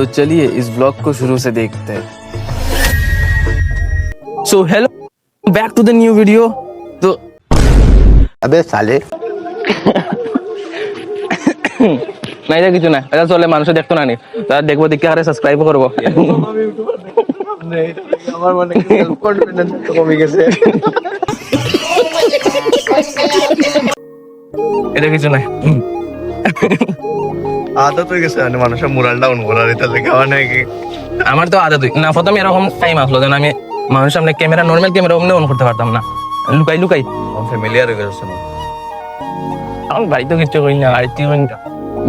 तो चलिए इस ब्लॉग को शुरू से देखते हैं। So hello, back to the new video. तो अबे साले নাই রে কিছু না, এটা চলে মানুষে দেখতো না নি, তারা দেখবো দেখে আরে সাবস্ক্রাইব করবো। আমার মানে সেলফ কনফিডেন্স কমে গেছে। এটা কিছু নাই, আদত হয়ে গেছে মানে মানুষের মোরাল ডাউন করার, এটা লেগে মানে কি আমার তো আদত না। প্রথমে এরকম টাইম আসলো যেন আমি মানুষের সামনে ক্যামেরা, নর্মাল ক্যামেরা অমনি অন করতে পারতাম না, লুকাই লুকাই। ফ্যামিলিয়ার হয়ে গেছে না। আমি বাড়িতেও কিছু করি না,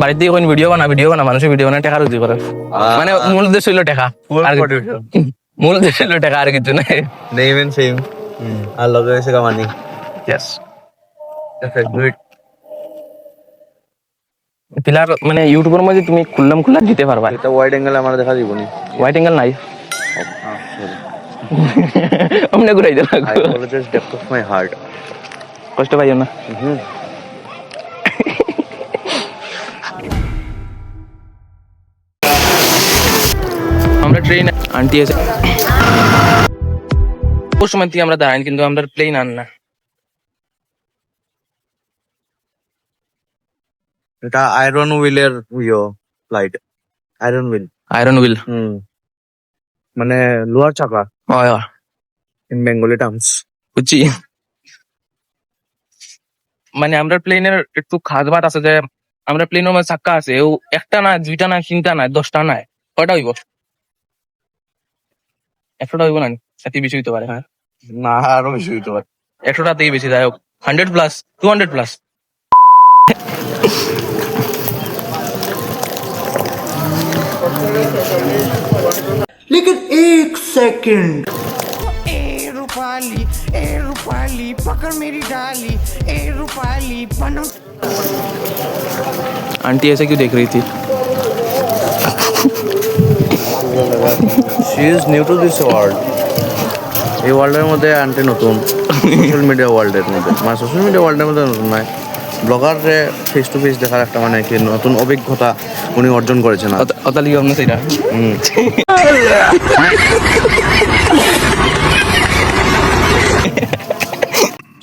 বাড়িতে কোন ভিডিও বানা মানুষের ভিডিও বানা টাকা রুজি করে, মানে মূল উদ্দেশ্য হইলো টাকা, মূল উদ্দেশ্য হইলো টাকা, আর কিছু নাই। নেম এন্ড সেম আর লগে হয়েছে কামানি। Yes, good. পিলার মানে ইউটিউবের মধ্যে তুমি খুললাম দিতে পারবা। এটা ওয়াইড অ্যাঙ্গেল আমার দেখা দিব নি, হোয়াইট অ্যাঙ্গেল নাই, অমনে ঘুরাই দিলাম। I apologize depth of my heart. কষ্ট পাইও না। আমরা ট্রেন আন্টি আছে ওর সময় থেকে আমরা দাঁড়াই, কিন্তু আমরা প্লেন আন না। এটা আয়রন হুইলের flight, iron wheel. Iron wheel মানে লোহার চাকা ইন বেঙ্গলি টার্মস। বুঝছি, মানে আমরা প্লেনের একটু খাস বাত আছে যে আমরা প্লেনের মধ্যে চাক্কা আছে, ও একটা না, দুইটা না, তিনটা না, 10টা নাই, কয়টা হইব? 100টা হইব না, এত বেশি হইতে পারে। হ্যাঁ না, আরো বেশি হইতে পারে। 100টাতেই বেশি, যাই হোক 100+, 200+। लेकिन एक सेकंड। ए रूपाली पकड़ मेरी डाली, ए रूपाली बनो। आंटी ऐसे क्यों देख रही थी? She is new to this world. এই ওয়ার্ল্ডের মধ্যে আন্টি নতুন, সোশ্যাল মিডিয়া ওয়ার্ল্ডের মধ্যে, মানে সোশ্যাল মিডিয়া ওয়ার্ল্ডের মধ্যে নতুন নয়, ব্লগারে ফেস টু ফেস দেখার একটা মানে কি নতুন অভিজ্ঞতা উনি অর্জন করেছেন। অতালি আমরা সেটা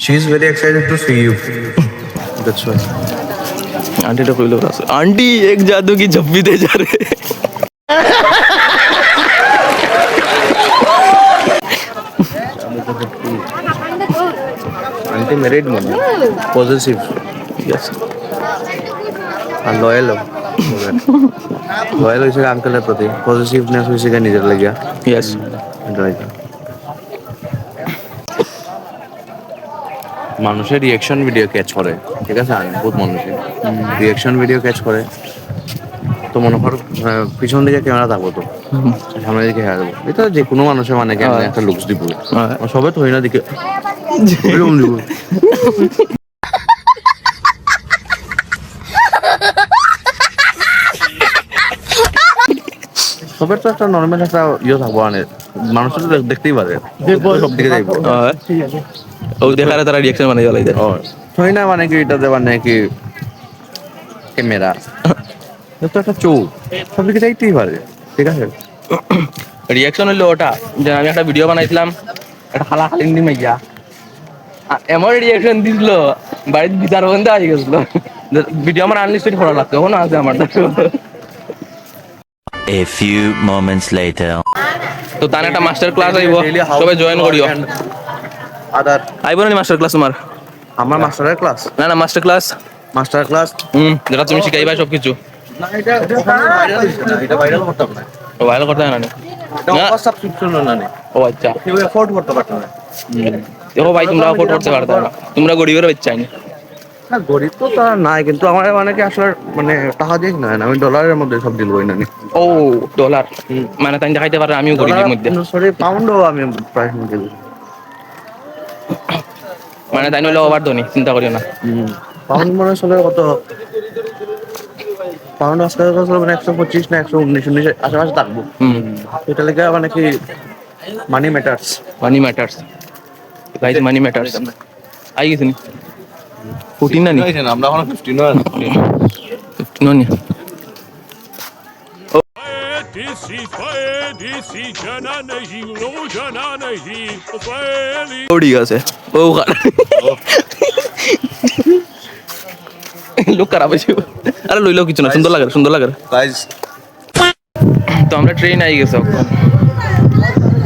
She is very excited to see you. That's why. Aunty तो कोई लोग आंटी एक जादू की झप्पी दे जा रहे। आंटी मैरिड মানে পজিটিভ, यस, আর লয়াল লয়াল হয়েছে আঙ্কেলের প্রতি, পজিটিভনেস হয়েছে নিজের লাগিয়া। यस, মানুষের রিয়াকশন ভিডিও ক্যাচ করে, ঠিক আছে, বহুত মানুষের রিয়াকশন ভিডিও ক্যাচ করে, তো মনে করো পিছন দিকে ক্যামেরা থাকবো, তো সামনের দিকে হেরা দেবো, এটা যে কোনো মানুষের মানে কেমন একটা লুকস দিব, সবে তো হই না দিকে এরকম দিব। সবের তো একটা নর্মাল একটা থাকবো, মানে মানুষ তো দেখতেই পারে, সব দিকে যাইবো। ও দেখারে তারা রিঅ্যাকশন মানে জ্বালাই দেয়, হয় না, মানে কি এটাতে মানে কি ক্যামেরা তো একটা চোখ, সব দিকে যাইতেই পারে, ঠিক আছে। রিঅ্যাকশন হলো ওটা যে আমি একটা ভিডিও বানাইছিলাম, একটা খালা খালিন্দি মাইয়া এমন রিঅ্যাকশন দিছিল, বাড়ির বিচার বন্ধ হয়ে গেছিল। ভিডিও আমার আনলিস্টেড করা লাগতো, এখন আছে আমার। A few moments later. তো তার একটা মাস্টার ক্লাস আইব, সবাই জয়েন করিও। আদার আইব না মাস্টার ক্লাস তোমার? আমার মাস্টারের ক্লাস? না না, মাস্টার ক্লাস, যেটা তুমি শিখাইবা সবকিছু। না, এটা ভাইরাল হইছে না, এটা ভাইরাল করতে হবে না, ভাইরাল করতে হয় না? এটা অফার সাবস্ক্রিপশন না। ও আচ্ছা, কেউ এফোর্ড করতে পারতো না। দেখো ভাই, তোমরা এফোর্ড করতে পারতো না, তোমরা গরিবের বাচ্চা। না, গরিব তো তারা নাই, কিন্তু আমার মানে কি আসলে মানে টাকা দিয়ে না, আমি ডলারের মধ্যে সব ডিল করি না। ও ডলার, মানে তাই দেখাইতে পারে আমিও গরিবের মধ্যে। সরি, পাউন্ডও আমি প্রাইস দিই, মানে তাই নইলে ওভার ধনী, চিন্তা করিও না। পাউন্ড মনে চলে কত, পাউন্ড আজকাল মানে 125 না 119 আশেপাশে থাকবো। এটা লেগে মানে কি money matters, guys, money matters. আই গেছেন 14 না নি, আমরা এখন 15 নো নি। ও ঠিক আছে ও লোক খারাপ হয়েছে আরে লইলেও কিছু না সুন্দর লাগে সুন্দর লাগে গাইস তো আমরা ট্রেন আই গেছে এখন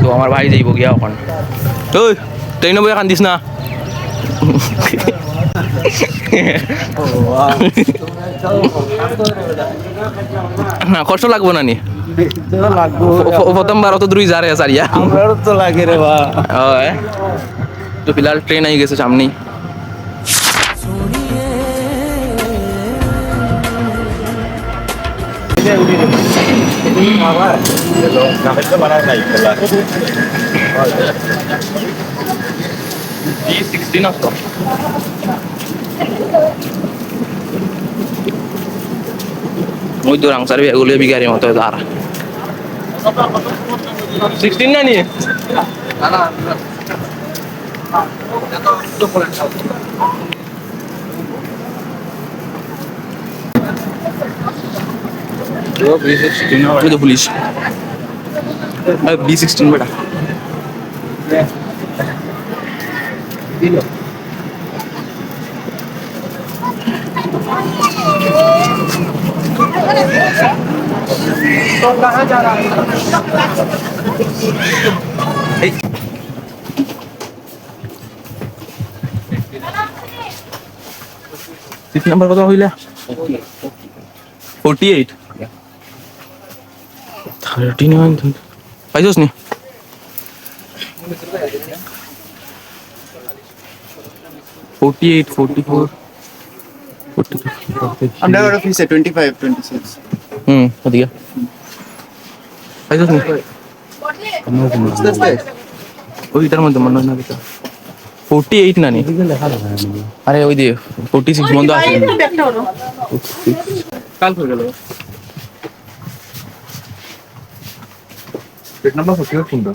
তো আমার ভাই যাইব গিয়া এখন ওই ট্রেনে বই কান্দিস না না কষ্ট লাগবো না নি প্রথমবার অত দূরই যা রে সারিয়া তো লাগে রে বা তো ফিলহাল ট্রেন আই গেছে সামনেই D16 আসতো ওই তো রাংসার এগুলো বিগারি মতো আর 16 না নিয়ে ওই তো পুলিশ B16 বেটা সিট নাম্বার কত হইলা 48 39 পাইছস নি $48, $44, I'm never fees at 25, 26. ওদিকে পাইছস নি ওইটার মধ্যে মনে হয় না এটা 48 না নি আরে ওই দিয়ে 46 বন্ধ আছে কাল হয়ে গেল পেট নাম্বার 48 সুন্দর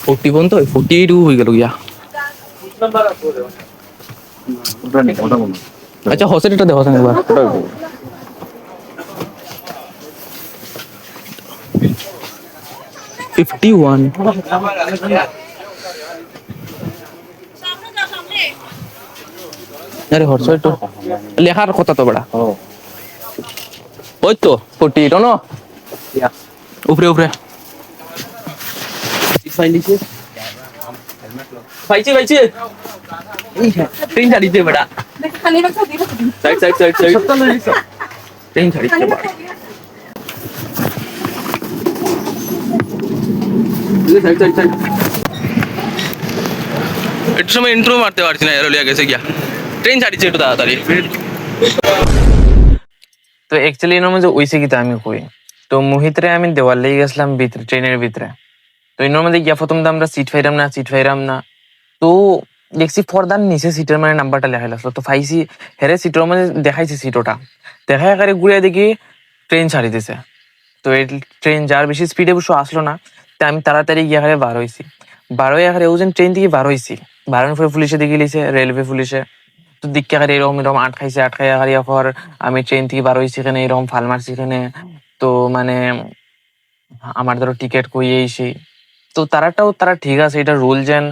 40 বন্ধ 48 হয়ে গেল গিয়া আচ্ছা হসেট এটা দেখো একবার 51 আরে হসেট তো লেখার কথা তো বড়া ওই তো 48 না উপরে উপরে পাইছে ট্রেন ছাড়িছে বেটা সাইড ট্রেন ছাড়িছে সাইড একটু সময় ইন্ট্রো মারতে পারছি না এরো লিয়া গেছে গিয়া ট্রেন ছাড়িছে একটু তাড়াতাড়ি তো অ্যাকচুয়ালি এর মধ্যে ওইসে গীতা আমি কই তো মুহিতরে আমি দেওয়ার লেগে গেছিলাম ভিতরে ট্রেনের ভিতরে তো এর মধ্যে গিয়া প্রথম আমরা সিট ফাইরাম না তো দেখছি পর্দার নিচে সিটের মানে নাম্বারটা লেখা আসলো তো ফাইসি হেরে সিটের মধ্যে দেখাইছে সিট ওটা দেখাই আকারে ঘুরে দেখি ট্রেন ছাড়ি দিছে তো এই ট্রেন যার বেশি স্পিডে বসে আসলো না তো আমি তাড়াতাড়ি গিয়ে আকারে বার হয়ে আকারে ওজন ট্রেন থেকে বার হয়েছি বারোর পরে পুলিশে দেখে লিছে রেলওয়ে পুলিশে তো দিকে আকারে এরকম আটকাই আকারে এখন আমি ট্রেন থেকে বার হয়েছি এখানে এরকম ফাল মারছি এখানে তো মানে আমার ধরো টিকিট কইয়েছি তো তারা ঠিক আছে এটা রুল যেন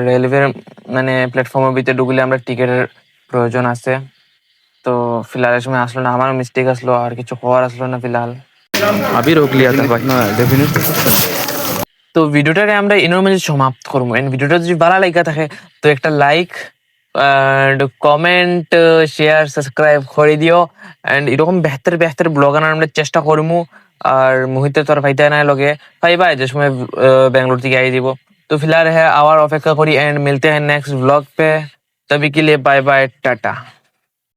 রেলওয়ের মানে প্ল্যাটফর্মের ভিতরে ঢুকলে আমরা টিকিটের প্রয়োজন আছে তো ফিলহাল সময় আসলো না আমার মিস্টেক আসলো আর কিছু হওয়ার আসলো না ফিলহাল अभी रोक लिया था भाई না ডেফিনেটলি তো ভিডিওটারে আমরা নরমালি সমাপ্ত করবো এন্ড ভিডিওটা যদি ভালো লাগা থাকে তো একটা লাইক কমেন্ট শেয়ার সাবস্ক্রাইব করে দিও এন্ড এরকম বেহতর ব্লগ আনার আমরা চেষ্টা করবো আর মুহিতে তোর ভাইতে না লগে পাইবা যে সময় বেঙ্গালুরু থেকে আই দিব তো ফিলহাল হ্যাঁ আবার অপেক্ষা করি এন্ড মিলতে हैं नेक्स्ट व्लॉग पे तभी के लिए बाय बाय टाटा।